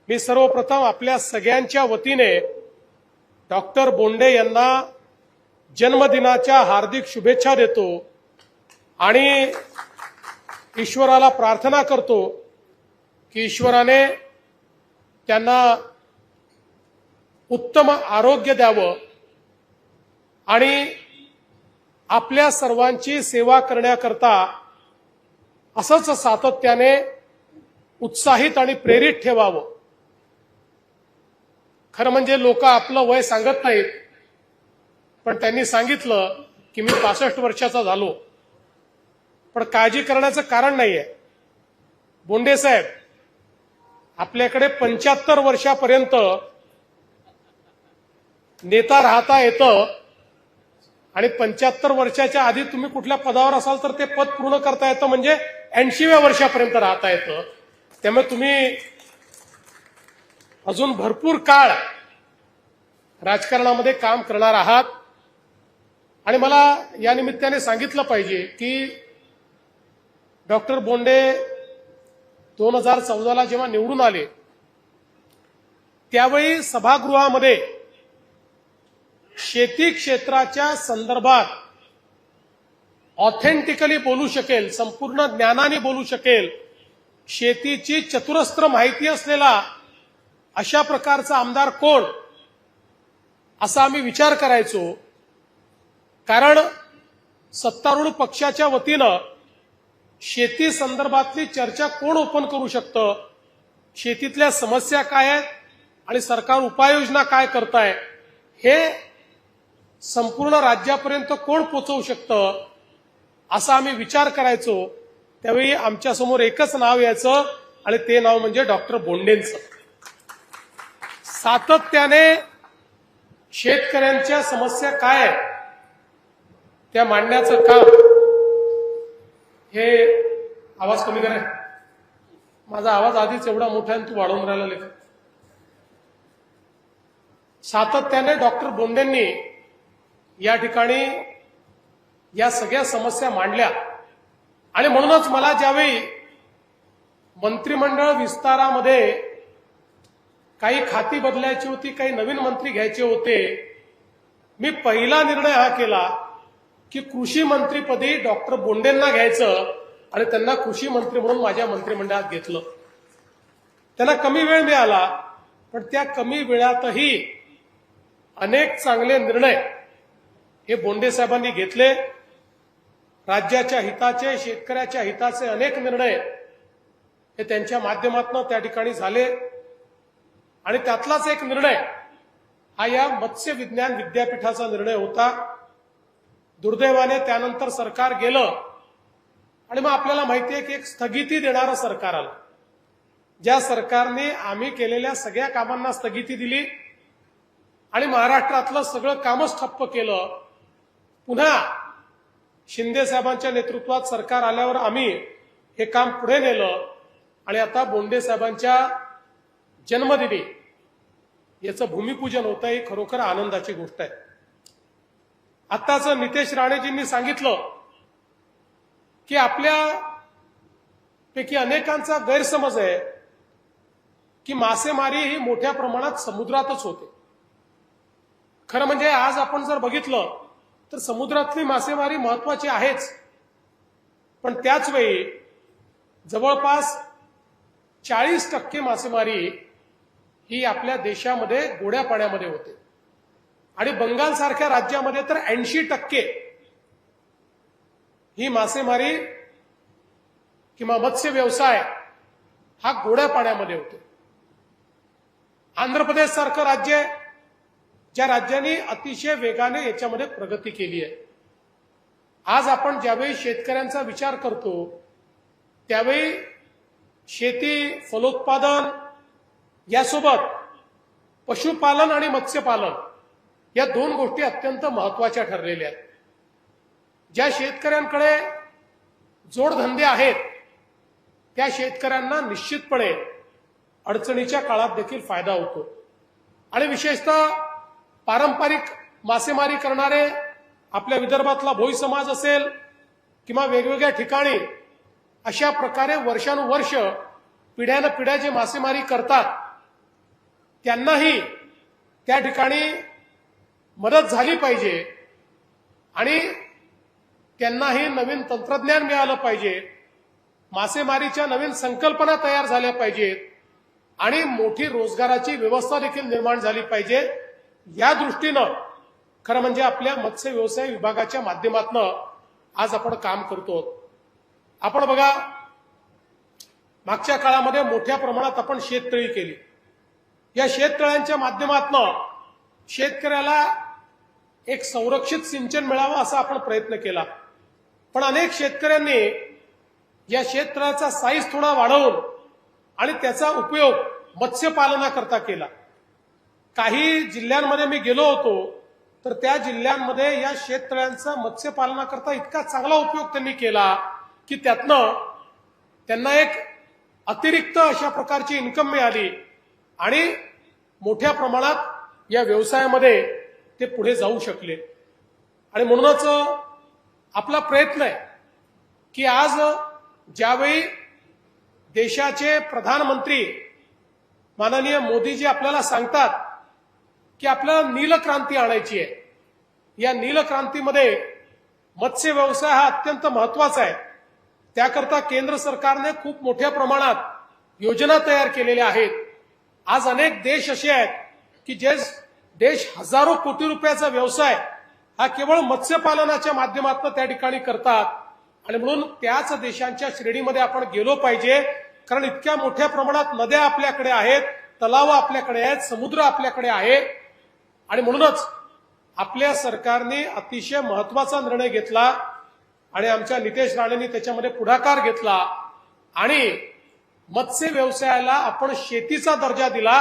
मी सर्वप्रथम आपल्या सगळ्यांच्या वतीने डॉक्टर बोंडे यांना जन्मदिनाच्या हार्दिक शुभेच्छा देतो आणि ईश्वराला प्रार्थना करतो की ईश्वराने त्यांना उत्तम आरोग्य द्यावं आणि आपल्या सर्वांची सेवा करण्याकरता असंच सातत्याने उत्साहित आणि प्रेरित ठेवावं। खरं म्हणजे लोक आपलं वय सांगत नाहीत, पण त्यांनी सांगितलं की मी 65 वर्षाचा झालो, पण काळजी करण्याचं कारण नाहीये। बोंडे साहेब, आपल्याकडे 75 वर्षापर्यंत नेता राहता येतं आणि 75 वर्षाच्या आधी तुम्ही कुठल्या पदावर असाल तर ते पद पूर्ण करता येतं, म्हणजे 80व्या वर्षापर्यंत राहता येतं। त्यामुळे तुम्ही अजून भरपूर काळ राजकारणामध्ये काम करणार आहात आणि मला या निमित्ताने सांगितलं पाहिजे की डॉक्टर बोंडे 2014ला जेव्हा निवडून आले त्यावेळी सभागृहामध्ये शेती क्षेत्राच्या संदर्भात ऑथेंटिकली बोलू शकेल, संपूर्ण ज्ञानाने बोलू शकेल, शेतीची चतुरस्त्र माहिती असलेला अशा प्रकारचा आमदार कोण, असा आम्ही विचार करायचो। कारण सत्तारूढ पक्षाच्या वतीनं शेती संदर्भातली चर्चा कोण ओपन करू शकतं, शेतीतल्या समस्या काय आहेत आणि सरकार उपाययोजना काय करताय हे संपूर्ण राज्यापर्यंत कोण पोहोचवू शकतं, असा आम्ही विचार करायचो। त्यावेळी आमच्यासमोर एकच नाव यायचं आणि ते नाव म्हणजे डॉक्टर बोंडेंचं। सातत्याने शेतकऱ्यांच्या समस्या काय आहेत त्या मांडण्याचं काम, हे आवाज कमी करा, माझा आवाज आधीच एवढा मोठा आहे तू वाढवून राहिला लेखक। सातत्याने डॉक्टर बोंडेंनी या ठिकाणी या सगळ्या समस्या मांडल्या आणि म्हणूनच मला ज्यावेळी मंत्रिमंडळ विस्तारामध्ये काही खाती बदलायची होती, काही नवीन मंत्री घ्यायचे होते, मी पहिला निर्णय हा केला की कृषी मंत्रीपदी डॉक्टर बोंडेंना घ्यायचं आणि त्यांना कृषी मंत्री म्हणून माझ्या मंत्रिमंडळात घेतलं। त्यांना कमी वेळ मिळाला, पण त्या कमी वेळातही अनेक चांगले निर्णय हे बोंडे साहेबांनी घेतले। राज्याच्या हिताचे, शेतकऱ्याच्या हिताचे अनेक निर्णय हे त्यांच्या माध्यमातून त्या ठिकाणी झाले आणि त्यातलाच एक निर्णय हा या मत्स्य विज्ञान विद्यापीठाचा निर्णय होता। दुर्दैवाने त्यानंतर सरकार गेलं आणि मग आपल्याला माहिती आहे की एक स्थगिती देणारं सरकार आलं। ज्या सरकारने आम्ही केलेल्या सगळ्या कामांना स्थगिती दिली आणि महाराष्ट्रातलं सगळं कामच ठप्प केलं। पुन्हा शिंदे साहेबांच्या नेतृत्वात सरकार आल्यावर आम्ही हे काम पुढे नेलं आणि आता बोंडे साहेबांच्या जन्मदिनी याचं भूमिपूजन होतं, ही खरोखर आनंदाची गोष्ट आहे। आत्ताच नितेश राणेजींनी सांगितलं की आपल्यापैकी अनेकांचा गैरसमज आहे की मासेमारी ही मोठ्या प्रमाणात समुद्रातच होते। खरं म्हणजे आज आपण जर बघितलं तर समुद्रातली मासेमारी महत्वाची आहेच, पण त्याच वेळी जवळपास 40% मासेमारी ही आपल्या देशामध्ये गोड्या पाण्यामध्ये होते आणि बंगालसारख्या राज्यामध्ये तर 80% ही मासेमारी किंवा मत्स्य व्यवसाय हा गोड्या पाण्यामध्ये होतो। आंध्र प्रदेश सारखं राज्य ज्या राज्यांनी अतिशय वेगाने याच्यामध्ये प्रगती केली आहे। आज आपण ज्यावेळी शेतकऱ्यांचा विचार करतो त्यावेळी शेती, फलोत्पादन यासोबत पशुपालन आणि मत्स्यपालन या दोन गोष्टी अत्यंत महत्वाच्या ठरलेल्या आहेत। ज्या शेतकऱ्यांकडे जोडधंदे आहेत त्या शेतकऱ्यांना निश्चितपणे अडचणीच्या काळात देखील फायदा होतो आणि विशेषतः पारंपरिक मासेमारी करणारे आपल्या विदर्भातला भोई समाज असेल किंवा वेगवेगळ्या ठिकाणी अशा प्रकारे वर्षानुवर्ष पिढ्यानं पिढ्या जे मासेमारी करतात त्यांनाही त्या ठिकाणी मदत झाली पाहिजे आणि त्यांनाही नवीन तंत्रज्ञान मिळालं पाहिजे, मासेमारीच्या नवीन संकल्पना तयार झाल्या पाहिजेत आणि मोठी रोजगाराची व्यवस्था देखील निर्माण झाली पाहिजे. या दृष्टीनं खरं म्हणजे आपल्या मत्स्य व्यवसाय विभागाच्या माध्यमातून आज आपण काम करतो. आपण बघा, मागच्या काळामध्ये मोठ्या प्रमाणात आपण शेततळी केली. या शेततळ्यांच्या माध्यमातून शेतकऱ्याला एक संरक्षित सिंचन मिळावं असा आपण प्रयत्न केला. पण अनेक शेतकऱ्यांनी या शेततळ्याचा साईज थोडा वाढवून आणि त्याचा उपयोग मत्स्यपालनाकरता केला. काही जिल्ह्यांमध्ये मी गेलो होतो तर त्या जिल्ह्यांमध्ये या शेततळ्यांचा मत्स्यपालनाकरता इतका चांगला उपयोग त्यांनी केला की त्यातनं त्यांना एक अतिरिक्त अशा प्रकारची इन्कम मिळाली आणि मोठ्या प्रमाणात या व्यवसायामध्ये ते पुढे जाऊ शकले. आणि म्हणूनच आपला प्रयत्न आहे की आज ज्यावेळी देशाचे प्रधानमंत्री माननीय मोदीजी आपल्याला सांगतात की आपल्याला नीलक्रांती आणायची आहे, या नीलक्रांतीमध्ये मत्स्य व्यवसाय हा अत्यंत महत्वाचा आहे. त्याकरता केंद्र सरकारने खूप मोठ्या प्रमाणात योजना तयार केलेल्या आहेत. आज अनेक देश असे आहेत की जे देश हजारो कोटी रुपयाचा व्यवसाय हा केवळ मत्स्यपालनाच्या माध्यमातून त्या ठिकाणी करतात. आणि म्हणून त्याच देशांच्या श्रेणीमध्ये आपण गेलो पाहिजे, कारण इतक्या मोठ्या प्रमाणात नद्या आपल्याकडे आहेत, तलाव आपल्याकडे आहेत, समुद्र आपल्याकडे आहे. आणि म्हणूनच आपल्या सरकारने अतिशय महत्वाचा निर्णय घेतला आणि आमच्या नितेश राणेंनी त्याच्यामध्ये पुढाकार घेतला आणि मत्स्य व्यवसायाला आपण शेतीचा दर्जा दिला.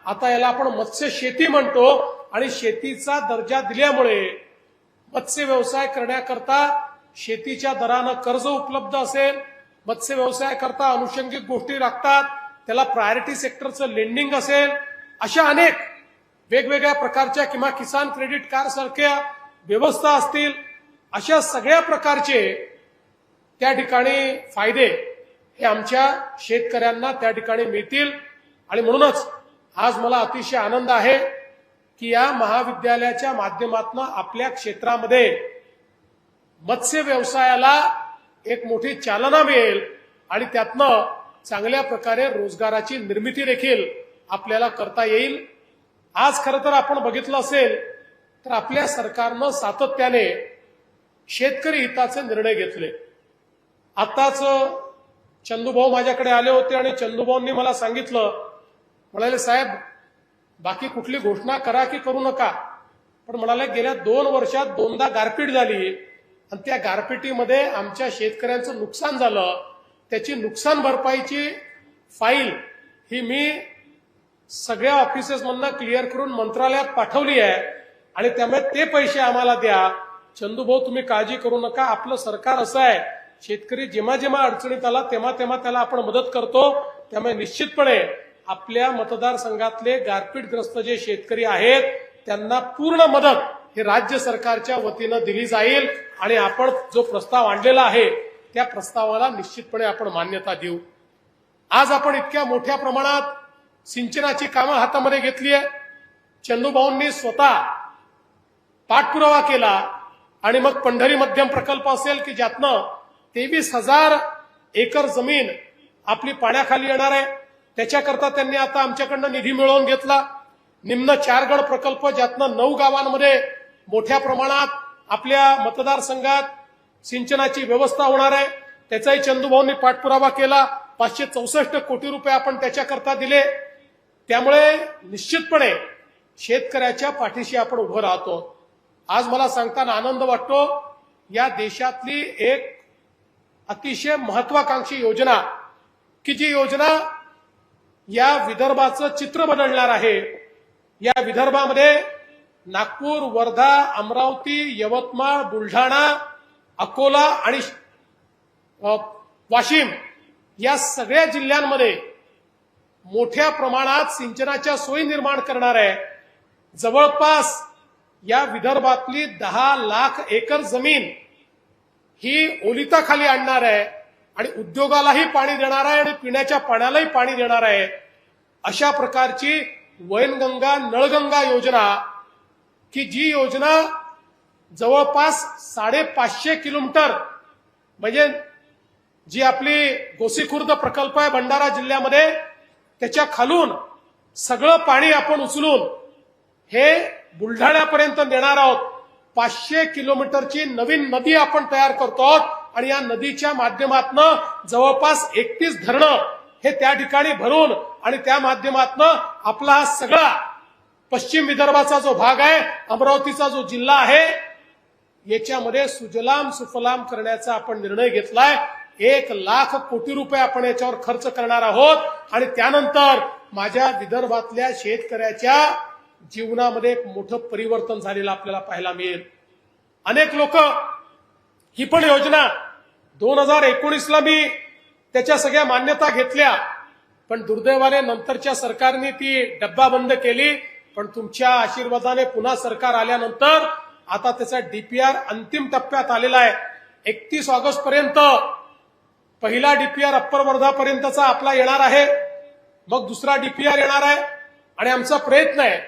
आता याला आपण मत्स्य शेती म्हणतो आणि शेतीचा दर्जा दिल्यामुळे मत्स्य व्यवसाय करण्याकरता शेतीच्या दरानं कर्ज उपलब्ध असेल, मत्स्य व्यवसाय करता अनुषंगिक गोष्टी लागतात, त्याला प्रायोरिटी सेक्टरचं लेंडिंग असेल, अशा अनेक वेगवेगळ्या प्रकारच्या किंवा किसान क्रेडिट कार्ड सारख्या व्यवस्था असतील, अशा सगळ्या प्रकारचे त्या ठिकाणी फायदे हे आमच्या शेतकऱ्यांना त्या ठिकाणी मिळतील. आणि म्हणूनच आज मला अतिशय आनंद आहे की या महाविद्यालयाच्या माध्यमातून आपल्या क्षेत्रामध्ये मत्स्य व्यवसायाला एक मोठी चालना मिळेल आणि त्यातनं चांगल्या प्रकारे रोजगाराची निर्मिती देखील आपल्याला करता येईल. आज खरं तर आपण बघितलं असेल तर आपल्या सरकारनं सातत्याने शेतकरी हिताचे निर्णय घेतले. आताच चंदूभाऊ माझ्याकडे आले होते आणि चंदूभाऊंनी मला सांगितलं, म्हणाले साहेब बाकी कुठली घोषणा करा की करू नका, पण म्हणाले गेल्या 2 वर्षात 2दा गारपीट झाली आणि त्या गारपिटीमध्ये आमच्या शेतकऱ्यांचं नुकसान झालं. त्याची नुकसान भरपाईची फाईल ही मी सगळ्या ऑफिसेसमधनं क्लिअर करून मंत्रालयात पाठवली आहे आणि त्यामुळे ते पैसे आम्हाला द्या. चंदूभाऊ तुम्ही काळजी करू नका, आपलं सरकार असं आहे, शेतकरी जेव्हा जेव्हा अडचणीत आला तेव्हा तेव्हा त्याला आपण मदत करतो. त्यामुळे निश्चितपणे आपल्या मतदारसंघातले गारपीटग्रस्त जे शेतकरी आहेत त्यांना पूर्ण मदत ही राज्य सरकारच्या वतीनं दिली जाईल आणि आपण जो प्रस्ताव आणलेला आहे त्या प्रस्तावाला निश्चितपणे आपण मान्यता देऊ. आज आपण इतक्या मोठ्या प्रमाणात सिंचनाची कामं हातामध्ये घेतली आहे. चंदूभाऊंनी स्वतः पाठपुरावा केला आणि मग पंढरी मध्यम प्रकल्प असेल की ज्यातनं 23,000 एकर जमीन आपली पाण्याखाली येणार आहे, त्याच्याकरता त्यांनी आता आमच्याकडनं निधी मिळवून घेतला. निम्न 4 गड प्रकल्प ज्यातनं 9 गावांमध्ये मोठ्या प्रमाणात आपल्या मतदारसंघात सिंचनाची व्यवस्था होणार आहे, त्याचाही चंदूभाऊंनी पाठपुरावा केला. 564 कोटी रुपये आपण त्याच्याकरता दिले. त्यामुळे निश्चितपणे शेतकऱ्याच्या पाठीशी आपण उभं राहतो. आज मला सांगताना आनंद वाटतो, या देशातली एक अतिशय महत्वाकांक्षी योजना की जी योजना या विदर्भाचं चित्र बदलणार आहे. या विदर्भामध्ये नागपूर, वर्धा, अमरावती, यवतमाळ, बुलढाणा, अकोला आणि वाशिम या सगळ्या जिल्ह्यांमध्ये मोठ्या प्रमाणात सिंचनाच्या सोयी निर्माण करणार आहे. जवळपास या विदर्भातली 10 लाख एकर जमीन ही ओलिताखाली आणणार आहे आणि उद्योगालाही पाणी देणार आहे आणि पिण्याच्या पाण्यालाही पाणी देणार आहे. अशा प्रकारची वैनगंगा नळगंगा योजना, की जी योजना जवळपास 550 किलोमीटर, म्हणजे जी आपली गोसीखुर्द प्रकल्प आहे भंडारा जिल्ह्यामध्ये, त्याच्या खालून सगळं पाणी आपण उचलून हे बुलढाण्यापर्यंत नेणार आहोत. 500 किलोमीटरची नवीन नदी आपण तयार करतो आहोत आणि या नदीच्या माध्यमातून जवळपास 31 धरणं हे त्या ठिकाणी भरून आणि त्या माध्यमातून आपला हा सगळा पश्चिम विदर्भाचा जो भाग आहे, अमरावतीचा जो जिल्हा आहे, याच्यामध्ये सुजलाम सुफलाम करण्याचा आपण निर्णय घेतलाय. 1,00,000 कोटी रुपये आपण याच्यावर खर्च करणार आहोत आणि त्यानंतर माझ्या विदर्भातल्या शेतकऱ्याच्या जीवनामध्ये एक मोठं परिवर्तन झालेलं आपल्याला पाहायला मिळेल. अनेक लोक ही पण योजना 2019ला मी त्याच्या सगळ्या मान्यता घेतल्या, पण दुर्दैवाने नंतरच्या सरकारने ती डब्बाबंद केली. पण तुमच्या आशीर्वादाने पुन्हा सरकार आल्यानंतर आता त्याचा डीपीआर अंतिम टप्प्यात आलेला आहे. 31 ऑगस्ट पर्यंत पहिला डीपीआर अप्पर वर्धापर्यंतचा आपला येणार आहे, मग दुसरा डीपीआर येणार आहे आणि आमचा प्रयत्न आहे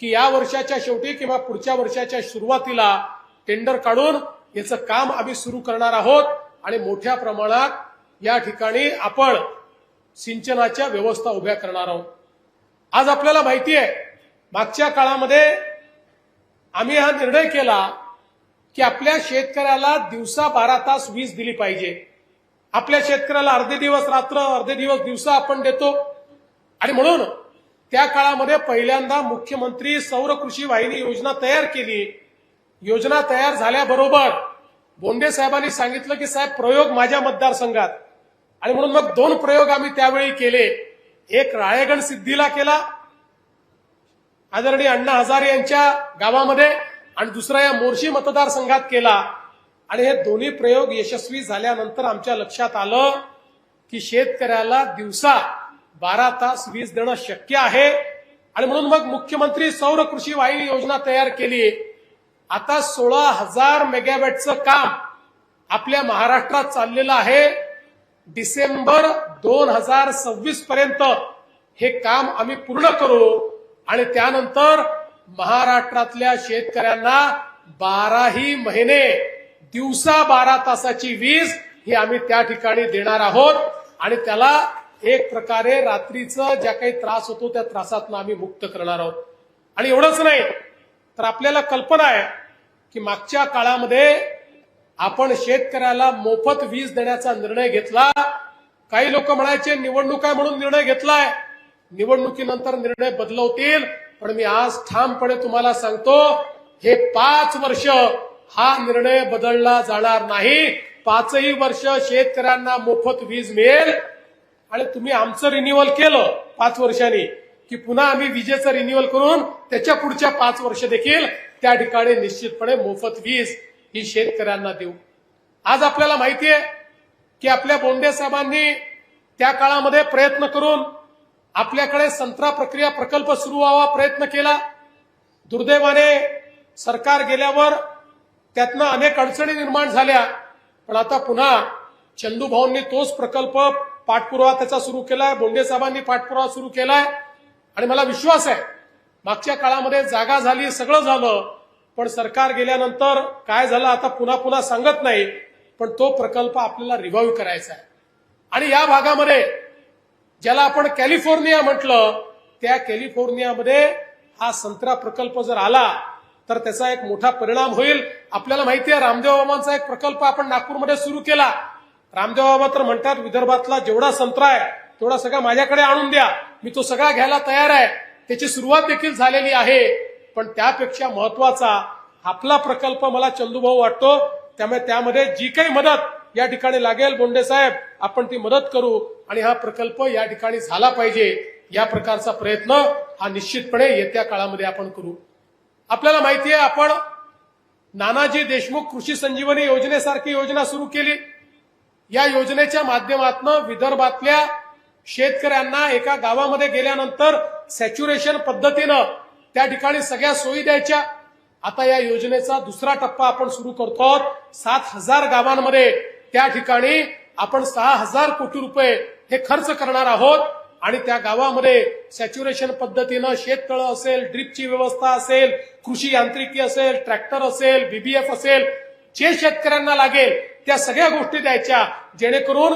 की या वर्षाच्या शेवटी किंवा पुढच्या वर्षाच्या सुरुवातीला टेंडर काढून याचं काम आम्ही सुरू करणार आहोत आणि मोठ्या प्रमाणात या ठिकाणी आपण सिंचनाच्या व्यवस्था उभ्या करणार आहोत. आज आपल्याला माहिती आहे, मागच्या काळामध्ये आम्ही हा निर्णय केला की आपल्या शेतकऱ्याला दिवसा 12 तास वीज दिली पाहिजे. आपल्या शेतकऱ्याला अर्धे दिवस रात्र अर्धे दिवस दिवसा आपण देतो आणि म्हणून त्या काळामध्ये पहिल्यांदा मुख्यमंत्री सौर कृषी वाहिनी योजना तयार केली. योजना तयार झाल्याबरोबर बोंडे साहेबांनी सांगितलं की साहेब प्रयोग माझ्या मतदारसंघात, आणि म्हणून मग 2 प्रयोग आम्ही त्यावेळी केले. एक राळेगण सिद्धीला केला आदरणीय अण्णा हजारे यांच्या गावामध्ये आणि दुसरा या मोर्शी मतदारसंघात केला. आणि हे दोन्ही प्रयोग यशस्वी झाल्यानंतर आमच्या लक्षात आलं की शेतकऱ्याला दिवसा 12 तास वीज देणं शक्य आहे आणि म्हणून मग मुख्यमंत्री सौर कृषी वाहिनी योजना तयार केली. आता 16,000 मेगावॅटचं काम आपल्या महाराष्ट्रात चाललेलं आहे. डिसेंबर 2026 पर्यंत हे काम आम्ही पूर्ण करू आणि त्यानंतर महाराष्ट्रातल्या शेतकऱ्यांना 12ही महिने दिवसा 12 तासाची वीज ही आम्ही त्या ठिकाणी देणार आहोत आणि त्याला एक प्रकारे रात्रीचं ज्या काही त्रास होतो त्या त्रासातून आम्ही मुक्त करणार आहोत. आणि एवढंच नाही तर आपल्याला कल्पना आहे की मागच्या काळामध्ये आपण शेतकऱ्याला मोफत वीज देण्याचा निर्णय घेतला. काही लोक म्हणायचे निवडणूक आहे म्हणून निर्णय घेतलाय, निवडणुकीनंतर निर्णय बदलवतील. पण मी आज ठामपणे तुम्हाला सांगतो, हे 5 वर्ष हा निर्णय बदलला जाणार नाही. 5ही वर्ष शेतकऱ्यांना मोफत वीज मिळेल आणि तुम्ही आमचं रिन्युअल केलं 5 वर्षांनी की पुन्हा आम्ही विजेचं रिन्युअल करून त्याच्या पुढच्या 5 वर्ष देखील त्या ठिकाणी निश्चितपणे मोफत वीज ही शेतकऱ्यांना देऊ. आज आपल्याला माहिती आहे की आपल्या बोंडे साहेबांनी त्या काळामध्ये प्रयत्न करून आपल्याकडे संत्रा प्रक्रिया प्रकल्प सुरू व्हावा प्रयत्न केला. दुर्दैवाने सरकार गेल्यावर त्यातनं अनेक अडचणी निर्माण झाल्या. पण आता पुन्हा चंदूभाऊंनी तोच प्रकल्प पाठपुरावा त्याचा सुरू केलाय, बोंडे साहेबांनी पाठपुरावा सुरू केलाय आणि मला विश्वास आहे मागच्या काळामध्ये जागा झाली, सगळं झालं, पण सरकार गेल्यानंतर काय झालं आता पुन्हा सांगत नाही, पण तो प्रकल्प आपल्याला रिव्हाइव्ह करायचा आहे. आणि या भागामध्ये ज्याला आपण कॅलिफोर्निया म्हटलं, त्या कॅलिफोर्नियामध्ये हा संत्रा प्रकल्प जर आला तर त्याचा एक मोठा परिणाम होईल. आपल्याला माहिती आहे रामदेव बाबांचा एक प्रकल्प आपण नागपूरमध्ये सुरू केला. रामदेव बाबा तर म्हणतात विदर्भातला जेवढा संत्रा आहे तेवढा सगळा माझ्याकडे आणून द्या, मी तो सगळा घ्यायला तयार आहे. त्याची सुरुवात देखील झालेली आहे. पण त्यापेक्षा महत्वाचा आपला प्रकल्प मला चंदूभाऊ वाटतो. त्यामुळे त्यामध्ये जी काही मदत या ठिकाणी लागेल बोंडे साहेब आपण ती मदत करू आणि हा प्रकल्प या ठिकाणी झाला पाहिजे. या प्रकारचा प्रयत्न हा निश्चितपणे येत्या काळामध्ये आपण करू. आपल्याला माहिती आहे आपण नानाजी देशमुख कृषी संजीवनी योजनेसारखी योजना सुरू केली. या योजनेच्या माध्यमातून विदर्भातल्या शेतकऱ्यांना एका गावामध्ये गेल्यानंतर सॅच्युरेशन पद्धतीनं त्या ठिकाणी सगळ्या सोयी द्यायच्या. आता या योजनेचा दुसरा टप्पा आपण सुरू करतो आहोत. 7,000 गावांमध्ये त्या ठिकाणी आपण 6,000 कोटी रुपये हे खर्च करणार आहोत आणि त्या गावामध्ये सॅच्युरेशन पद्धतीनं शेततळं असेल, ड्रीपची व्यवस्था असेल, कृषी यांत्रिकी असेल, ट्रॅक्टर असेल, बीबीएफ असेल, जे शेतकऱ्यांना लागेल त्या सगळ्या गोष्टी द्यायच्या, जेणेकरून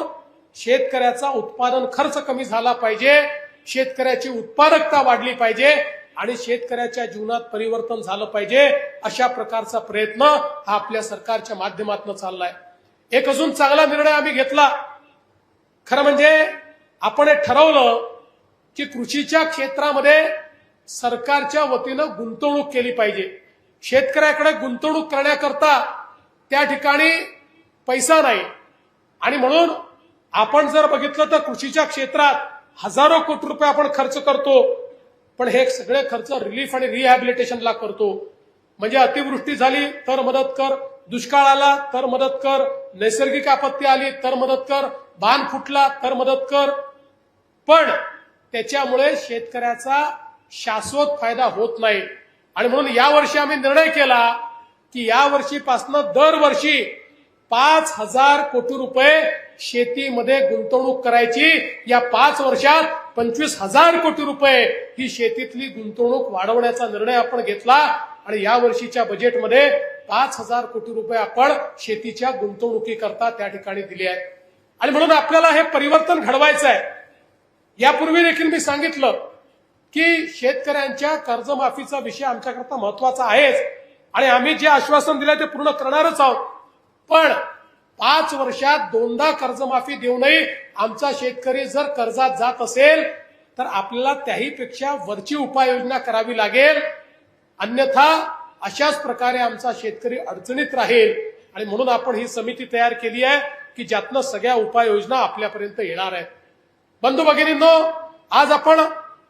शेतकऱ्याचा उत्पादन खर्च कमी झाला पाहिजे, शेतकऱ्याची उत्पादकता वाढली पाहिजे आणि शेतकऱ्याच्या जीवनात परिवर्तन झालं पाहिजे. अशा प्रकारचा प्रयत्न हा आपल्या सरकारच्या माध्यमातून चाललाय. एक अजून चांगला निर्णय आम्ही घेतला. खरं म्हणजे आपण हे ठरवलं की कृषीच्या क्षेत्रामध्ये सरकारच्या वतीनं गुंतवणूक केली पाहिजे. शेतकऱ्याकडे गुंतवणूक करण्याकरता त्या ठिकाणी पैसा नाही आणि म्हणून आपण जर बघितलं तर कृषीच्या क्षेत्रात हजारो कोटी रुपये आपण खर्च करतो, पण हे सगळे खर्च रिलीफ आणि रिहॅबिलिटेशनला करतो. म्हणजे अतिवृष्टी झाली तर मदत कर, दुष्काळ आला तर मदत कर, नैसर्गिक आपत्ती आली तर मदत कर, बांध फुटला तर मदत कर, पण त्याच्यामुळे शेतकऱ्याचा शाश्वत फायदा होत नाही. आणि म्हणून यावर्षी आम्ही निर्णय केला की यावर्षीपासून दरवर्षी 5,000 कोटी रुपये शेतीमध्ये गुंतवणूक करायची. या 5 वर्षात 25,000 कोटी रुपये ही शेतीतली गुंतवणूक वाढवण्याचा निर्णय आपण घेतला आणि या वर्षीच्या बजेटमध्ये 5,000 कोटी रुपये आपण शेतीच्या गुंतवणुकीकरता त्या ठिकाणी दिले आहेत. आणि म्हणून आपल्याला हे परिवर्तन घडवायचं आहे. यापूर्वी देखील मी सांगितलं की शेतकऱ्यांच्या कर्जमाफीचा विषय आमच्याकरता महत्वाचा आहेच आणि आम्ही जे आश्वासन दिलं ते पूर्ण करणारच आहोत. पण 5 वर्षात 2दा कर्जमाफी देऊनही आमचा शेतकरी जर कर्जात जात असेल तर आपल्याला त्याहीपेक्षा वरची उपाययोजना करावी लागेल. अन्यथा अशाच प्रकारे आमचा शेतकरी अडचणीत राहील आणि म्हणून आपण ही समिती तयार केली आहे की ज्यातनं सगळ्या उपाययोजना आपल्यापर्यंत येणार आहेत. बंधू भगिनींनो, आज आपण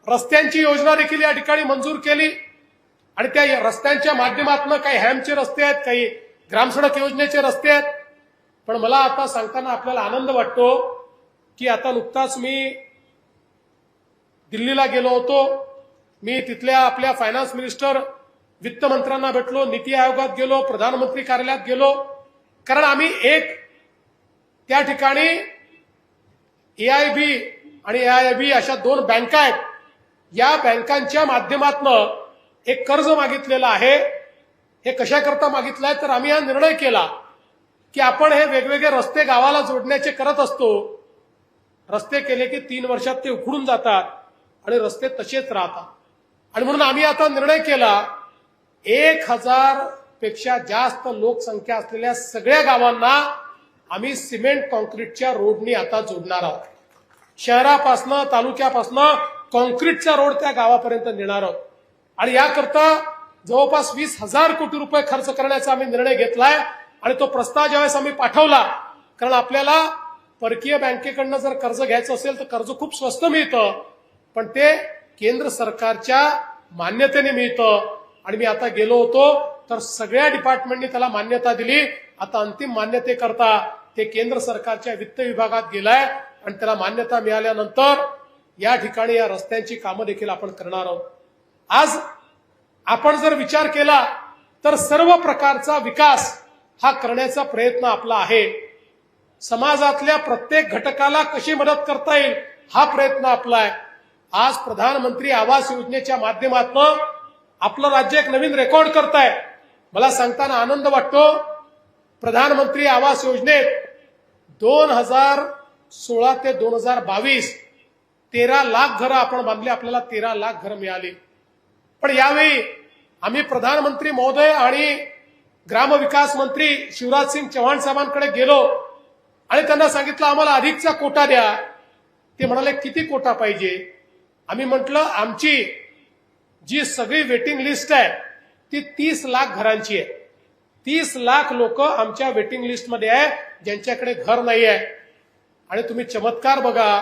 रस्त्यांची योजना देखील या ठिकाणी मंजूर केली आणि त्या रस्त्यांच्या माध्यमातून काही हॅमचे रस्ते आहेत, काही ग्रामसडक योजनेचे रस्ते आहेत. पण मला आता सांगताना आपल्याला आनंद वाटतो की आता नुकताच मी दिल्लीला गेलो होतो. मी तिथल्या आपल्या फायनान्स मिनिस्टर, वित्तमंत्र्यांना भेटलो, नीती आयोगात गेलो, प्रधानमंत्री कार्यालयात गेलो. कारण आम्ही एक त्या ठिकाणी एआयबी आणि एआयबी अशा 2 बँका आहेत. या बँकांच्या माध्यमातून एक कर्ज मागितलेलं आहे. हे कशाकरता मागितलं आहे तर आम्ही हा निर्णय केला की आपण हे वेगवेगळे रस्ते गावाला जोडण्याचे करत असतो. रस्ते केले की 3 वर्षात ते उखडून जातात आणि रस्ते तसेच राहतात. आणि म्हणून आम्ही आता निर्णय केला 1,000 पेक्षा जास्त लोकसंख्या असलेल्या सगळ्या गावांना आम्ही सिमेंट कॉन्क्रीटच्या रोडनी आता जोडणार आहोत. शहरापासनं, तालुक्यापासनं कॉन्क्रीटचा रोड त्या गावापर्यंत नेणार आहोत. आणि याकरता जवळपास 20,000 कोटी रुपये खर्च करण्याचा आम्ही निर्णय घेतलाय आणि तो प्रस्ताव ज्यावेळेस आम्ही पाठवला, कारण आपल्याला परकीय बँकेकडनं जर कर्ज घ्यायचं असेल तर कर्ज खूप स्वस्त मिळतं, पण ते केंद्र सरकारच्या मान्यतेने मिळतं. आणि मी आता गेलो होतो तर सगळ्या डिपार्टमेंटनी त्याला मान्यता दिली. आता अंतिम मान्यतेकरता ते केंद्र सरकारच्या वित्त विभागात गेलाय आणि त्याला मान्यता मिळाल्यानंतर या ठिकाणी या रस्त्यांची कामं देखील आपण करणार आहोत. आज आपण जर विचार केला तर सर्व प्रकारचा विकास हा करण्याचा प्रयत्न आपला आहे. समाजातल्या प्रत्येक घटकाला कशी मदत करता येईल हा प्रयत्न आपला आहे. आज प्रधानमंत्री आवास योजनेच्या माध्यमातून आपलं राज्य एक नवीन रेकॉर्ड करताय. मला सांगताना आनंद वाटतो. प्रधानमंत्री आवास योजनेत 2016 ते 2022 13 लाख घरं आपण बांधली. आपल्याला 13 लाख घरं मिळाली. पण यावेळी आम्ही प्रधानमंत्री महोदय आणि ग्रामविकास मंत्री शिवराज सिंग चौहान साहेबांकडे गेलो आणि त्यांना सांगितलं आम्हाला अधिकचा कोटा द्या. ते म्हणाले किती कोटा पाहिजे. आम्ही म्हटलं आमची जी सगळी वेटिंग लिस्ट आहे ती 30 लाख घरांची आहे. 30 लाख लोक आमच्या वेटिंग लिस्टमध्ये आहे ज्यांच्याकडे घर नाही आहे. आणि तुम्ही चमत्कार बघा,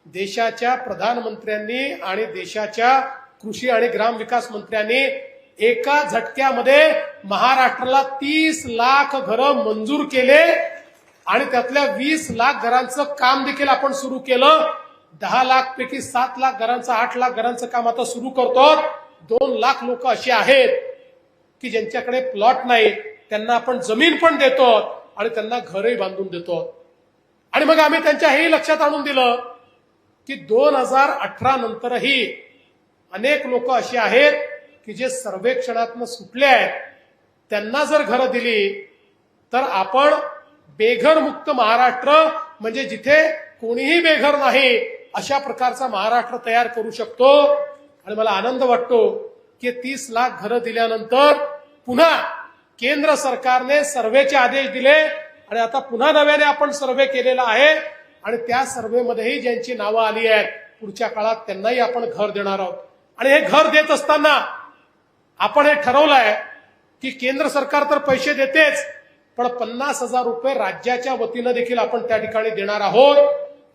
देशाच्या प्रधानमंत्र्यांनी आणि देशाच्या कृषी आणि ग्रामविकास मंत्र्यांनी एका झटक्यामध्ये महाराष्ट्राला 30 लाख घरं मंजूर केले आणि त्यातल्या 20 लाख घरांचं काम देखील आपण सुरू केलं. 10 लाख पैकी 7 लाख घरांचं, 8 लाख घरांचं काम आता सुरू करतो. 2 लाख लोक असे आहेत की ज्यांच्याकडे प्लॉट नाही, त्यांना आपण जमीन पण देतो आणि त्यांना घरही बांधून देतो. आणि मग आम्ही त्यांच्या हेही लक्षात आणून दिलं की 2018 नंतरही अनेक लोक अशी आहेत की जे सर्वेक्षणातनं सुटले आहेत. त्यांना जर घरं दिली तर आपण बेघर मुक्त महाराष्ट्र म्हणजे जिथे कोणीही बेघर नाही अशा प्रकारचा महाराष्ट्र तयार करू शकतो. आणि मला आनंद वाटतो की 30 लाख घरं दिल्यानंतर पुन्हा केंद्र सरकारने सर्व्हेचे आदेश दिले आणि आता पुन्हा नव्याने आपण सर्व्हे केलेला आहे आणि त्या सर्व्हेमध्येही ज्यांची नावं आली आहेत पुढच्या काळात त्यांनाही आपण घर देणार आहोत. आणि हे घर देत असताना आपण हे ठरवलंय की केंद्र सरकार तर पैसे देतेच, पण 50,000 रुपये राज्याच्या वतीनं देखील आपण त्या ठिकाणी देणार आहोत.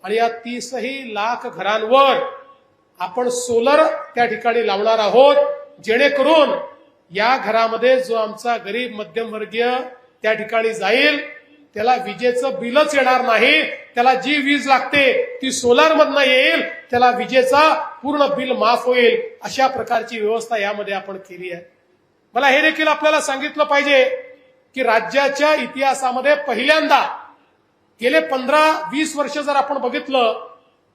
आणि या 30 लाख घरांवर आपण सोलर त्या ठिकाणी लावणार आहोत, जेणेकरून या घरामध्ये जो आमचा गरीब मध्यमवर्गीय त्या ठिकाणी जाईल त्याला विजेचं बिलच येणार नाही. त्याला जी वीज लागते ती सोलार मधनं येईल, त्याला विजेचा पूर्ण बिल माफ होईल. अशा प्रकारची व्यवस्था यामध्ये आपण केली आहे. मला हे देखील आपल्याला सांगितलं पाहिजे की राज्याच्या इतिहासामध्ये पहिल्यांदा गेले 15-20 वर्ष जर आपण बघितलं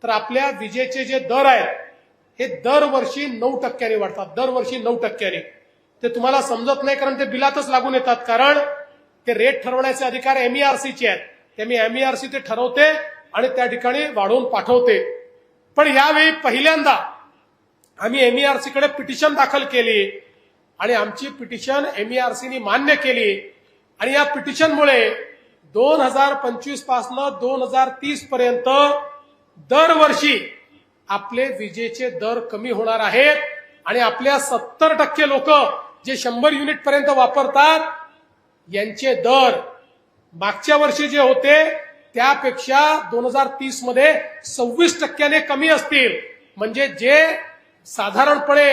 तर आपल्या विजेचे जे दर आहेत हे दरवर्षी 9% वाढतात. दरवर्षी 9%. ते तुम्हाला समजत नाही कारण ते बिलातच लागून येतात. कारण ते रेट ठरवण्याचे अधिकार MERCचे आहेत. त्यामुळे MERC ते ठरवते आणि त्या ठिकाणी वाढवून पाठवते. पण यावेळी पहिल्यांदा आम्ही MERC कडे पिटिशन दाखल केली आणि आमची पिटिशन MERCने मान्य केली. आणि या पिटिशनमुळे 2025 पासून 2030 पर्यंत दरवर्षी आपले विजेचे दर कमी होणार आहेत. आणि आपल्या 70% लोक जे 100 युनिट पर्यंत वापरतात यांचे दर मागच्या वर्षी जे होते त्यापेक्षा 2030 मध्ये 26% कमी असतील. म्हणजे जे साधारणपणे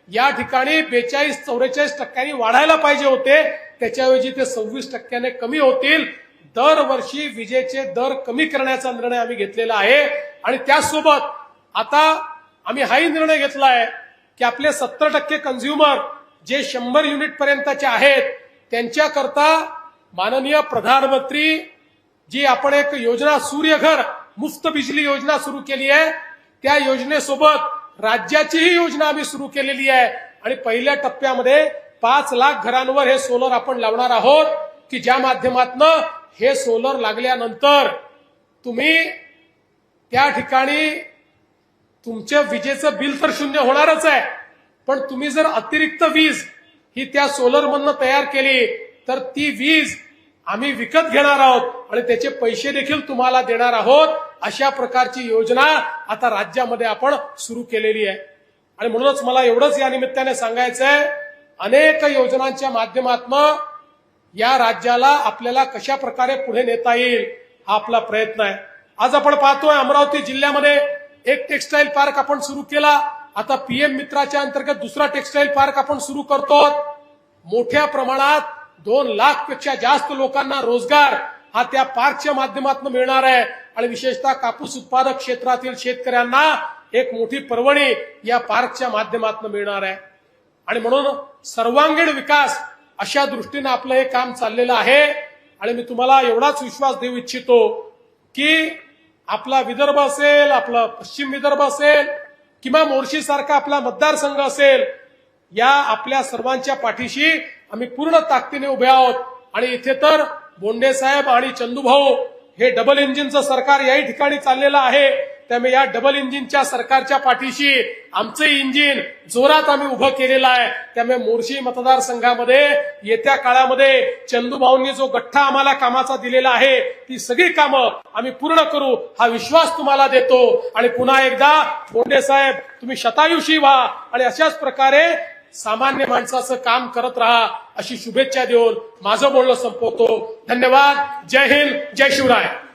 या ठिकाणी 42-44% वाढायला पाहिजे होते त्याच्याऐवजी ते 26% कमी होतील. दरवर्षी विजेचे दर कमी करण्याचा निर्णय आम्ही घेतलेला आहे. आणि त्यासोबत आता आम्ही हाही निर्णय घेतलाय की आपले 70% कंझ्युमर जे 100 युनिट पर्यंतचे आहेत त्यांच्याकरता माननीय प्रधानमंत्री जी आपण एक योजना सूर्यघर मुफ्त बिजली योजना सुरू केली आहे त्या योजनेसोबत राज्याचीही योजना आम्ही सुरू केलेली आहे. आणि पहिल्या टप्प्यामध्ये 5 लाख घरांवर हे सोलर आपण लावणार आहोत की ज्या माध्यमातून हे सोलर लागल्यानंतर तुम्ही त्या ठिकाणी तुमच्या विजेचं बिल तर शून्य होणारच आहे, पण तुम्ही जर अतिरिक्त वीज ही त्या सोलर मधनं तयार केली तर ती वीज आम्ही विकत घेणार आहोत आणि त्याचे पैसे देखील तुम्हाला देणार आहोत. अशा प्रकारची योजना आता राज्यामध्ये आपण सुरू केलेली आहे. आणि म्हणूनच मला एवढंच या निमित्ताने सांगायचं आहे, अनेक योजनांच्या माध्यमातून या राज्याला आपल्याला कशा प्रकारे पुढे नेता येईल हा आपला प्रयत्न आहे. आज आपण पाहतोय अमरावती जिल्ह्यामध्ये एक टेक्सटाईल पार्क आपण सुरू केला. आता PM मित्राच्या अंतर्गत दुसरा टेक्सटाईल पार्क आपण सुरू करतो. मोठ्या प्रमाणात 2 लाख पेक्षा जास्त लोकांना रोजगार हा त्या पार्कच्या माध्यमातून मिळणार आहे. आणि विशेषतः कापूस उत्पादक क्षेत्रातील शेतकऱ्यांना एक मोठी पर्वणी या पार्कच्या माध्यमातून मिळणार आहे. आणि म्हणून सर्वांगीण विकास अशा दृष्टीने आपलं हे काम चाललेलं आहे. आणि मी तुम्हाला एवढाच विश्वास देऊ इच्छितो की आपला विदर्भ असेल, आपला पश्चिम विदर्भ असेल किंवा मोर्शी सारखा आपला मतदारसंघ असेल, या आपल्या सर्वांच्या पाठीशी आम्ही पूर्ण ताकदीने उभे आहोत. आणि इथे तर बोंडे साहेब आणि चंदूभाऊ हे डबल इंजिनचं सरकार याही ठिकाणी चाललेलं आहे. त्यामुळे या डबल इंजिनच्या सरकारच्या पाठीशी आमचं इंजिन जोरात आम्ही उभं केलेलं आहे. त्यामुळे मोर्शी मतदारसंघामध्ये येत्या काळामध्ये चंदूभाऊंनी जो गठ्ठा आम्हाला कामाचा दिलेला आहे ती सगळी कामं आम्ही पूर्ण करू हा विश्वास तुम्हाला देतो. आणि पुन्हा एकदा बोंडे साहेब तुम्ही शतायुषी व्हा आणि अशाच प्रकारे सामान्य माणसाचं काम करत राहा अशी शुभेच्छा देऊन माझं बोलणं संपवतो. धन्यवाद. जय हिंद, जय शिवराय.